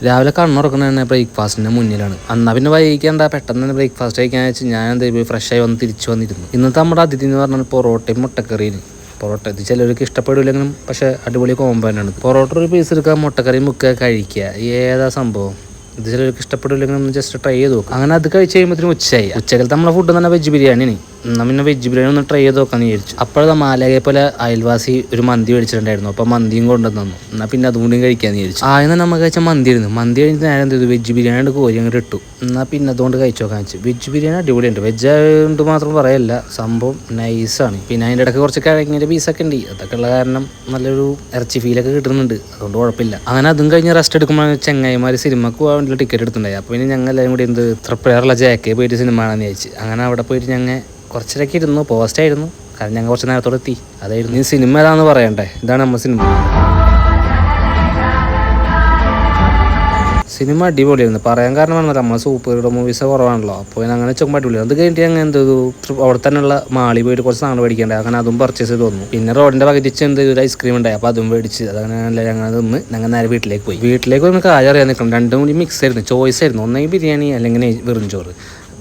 രാവിലെ കണ്ണുറക്കുന്ന തന്നെ ബ്രേക്ക്ഫാസ്റ്റിൻ്റെ മുന്നിലാണ്. എന്നാൽ പിന്നെ വൈകിക്കേണ്ട, പെട്ടെന്ന് തന്നെ ബ്രേക്ക്ഫാസ്റ്റ് കഴിക്കാൻ വെച്ച് ഞാൻ എന്തായാലും ഫ്രഷായി വന്ന് തിരിച്ചു വന്നിരുന്നു. ഇന്നത്തെ നമ്മുടെ അതിഥി എന്ന് പറഞ്ഞാൽ പൊറോട്ടയും മുട്ടക്കറിയും. പൊറോട്ട ഇത് ചിലർക്ക് ഇഷ്ടപ്പെടില്ലെങ്കിലും പക്ഷേ അടിപൊളി കോമ്പോ തന്നെയാണ്. പൊറോട്ട ഒരു പീസ് എടുക്കുക, മുട്ടക്കറി മുക്കുക, കഴിക്കുക. ഏതാ സംഭവം? ഇത് ചിലർക്ക് ഇഷ്ടപ്പെടില്ലെങ്കിൽ ഒന്ന് ജസ്റ്റ് ട്രൈ ചെയ്ത് നോക്കാം. അങ്ങനെ അത് കഴിച്ച് കഴിയുമ്പോഴത്തേനും ഉച്ചയായി. ഉച്ചക്കലത്തെ നമ്മളെ ഫുഡ് തന്നെ വെജ് ബിരിയാണിയാണ്. എന്നാൽ പിന്നെ വെജ് ബിരിയാണി ഒന്ന് ട്രൈ ചെയ്ത് നോക്കാമെന്ന് വിചാരിച്ചു. അപ്പോഴത്തെ മാലകയെ പോലെ അയൽവാസി ഒരു മന്തി മേടിച്ചിട്ടുണ്ടായിരുന്നു. അപ്പോൾ മന്തിയും കൊണ്ടുവന്നു. എന്നാൽ പിന്നെ അതുകൊണ്ടും കഴിക്കാമെന്ന് വിചാരിച്ചു. ആദ്യം നമ്മൾ കഴിച്ച മന്തി ആയിരുന്നു. മന്തി കഴിഞ്ഞിട്ട് നേരം എന്ത് ചെയ്തു, വെജ് ബിരിയാണി കോരി അങ്ങോട്ട് ഇട്ടു. എന്നാൽ പിന്നെ അതുകൊണ്ട് കഴിച്ചു നോക്കാൻ വെച്ചു. വെജ് ബിരിയാണി അടിപൊളിയുണ്ട്. വെജ് ആയതുകൊണ്ട് മാത്രം പറയല്ല, സംഭവം നൈസാണ്. പിന്നെ അതിൻ്റെ ഇടയ്ക്ക് കുറച്ച് കിഴങ്ങിൻ്റെ പീസൊക്കെ ഉണ്ട്. അതൊക്കെ ഉള്ള കാരണം നല്ലൊരു ഇറച്ചി ഫീലൊക്കെ കിട്ടുന്നുണ്ട്. അതുകൊണ്ട് കുഴപ്പമില്ല. അങ്ങനെ അതും കഴിഞ്ഞ് റെസ്റ്റ് എടുക്കുമ്പോൾ ചെങ്ങായിമാർ സിനിമക്ക് പോകാൻ വേണ്ടി ടിക്കറ്റ് എടുത്തിട്ടുണ്ടായി. അപ്പോൾ പിന്നെ ഞങ്ങൾ എല്ലാവരും കൂടി എന്ത് തൃപ്രയാറുള്ള ജാക്കേ പോയിട്ട് സിനിമ കാണാമെന്ന് വിചാരിച്ചു. അങ്ങനെ അവിടെ പോയിട്ട് ഞങ്ങൾ കുറച്ചിടയ്ക്ക് ഇരുന്നു. പോസ്റ്റായിരുന്നു, കാരണം ഞങ്ങൾ കുറച്ച് നേരത്തോടെ എത്തി. അതായിരുന്നു. ഈ സിനിമ ഏതാണെന്ന് പറയണ്ടേ? ഇതാണ് നമ്മൾ സിനിമ അടിപൊളിയായിരുന്നു. പറയാൻ കാരണം പറഞ്ഞാൽ നമ്മൾ സൂപ്പർ ഹീറോ മൂവീസ് കുറവാണല്ലോ. അപ്പോൾ ഞാൻ അങ്ങനെ ചുമ്മാ അടിപൊളിയാണ്. അത് കഴിഞ്ഞിട്ട് ഞങ്ങൾ എന്ത് ചെയ്തു, അവിടെ തന്നെയുള്ള മാളിൽ പോയിട്ട് കുറച്ച് സാധനം മേടിക്കണ്ടേ. അങ്ങനെ അതും പർച്ചേസ് ചെയ്ത് തോന്നുന്നു. പിന്നെ റോഡിൻ്റെ പകുതിച്ച് എന്ത് ഒരു ഐസ്ക്രീം ഉണ്ടായി. അപ്പോൾ അതും മേടിച്ച് അതങ്ങനെ ഞങ്ങൾ നിന്ന് ഞങ്ങൾ നേരെ വീട്ടിലേക്ക് പോയി. വീട്ടിലേക്ക് നമുക്ക് കാര്യം അറിയാൻ നിൽക്കണം. രണ്ടും കൂടി മിക്സ് ആയിരുന്നു, ചോയ്സ് ആയിരുന്നു. ഒന്നെങ്കിൽ ബിരിയാണി അല്ലെങ്കിൽ വെറും ചോറ്.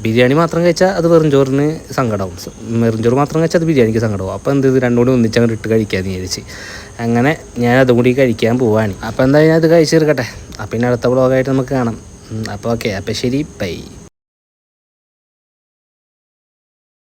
ബിരിയാണി മാത്രം കഴിച്ചാൽ അത് വെറും ചോറിന് സങ്കടമാവും, വെറും ചോറ് മാത്രം കഴിച്ചാൽ അത് ബിരിയാണിക്ക് സങ്കടമാവും. അപ്പോൾ എന്ത് രണ്ടും കൂടി ഒന്നിച്ചങ്ങോട്ട് ഇട്ട് കഴിക്കാമെന്ന് വിചാരിച്ച് അങ്ങനെ ഞാൻ അതും കൂടി കഴിക്കാൻ പോവാണ്. അപ്പോൾ എന്തായാലും അത് കഴിച്ച് തീർക്കട്ടെ. അപ്പം പിന്നെ അടുത്ത വ്ളോഗായിട്ട് നമുക്ക് കാണാം. അപ്പോൾ ഓക്കെ, അപ്പോൾ ശരി, ബൈ.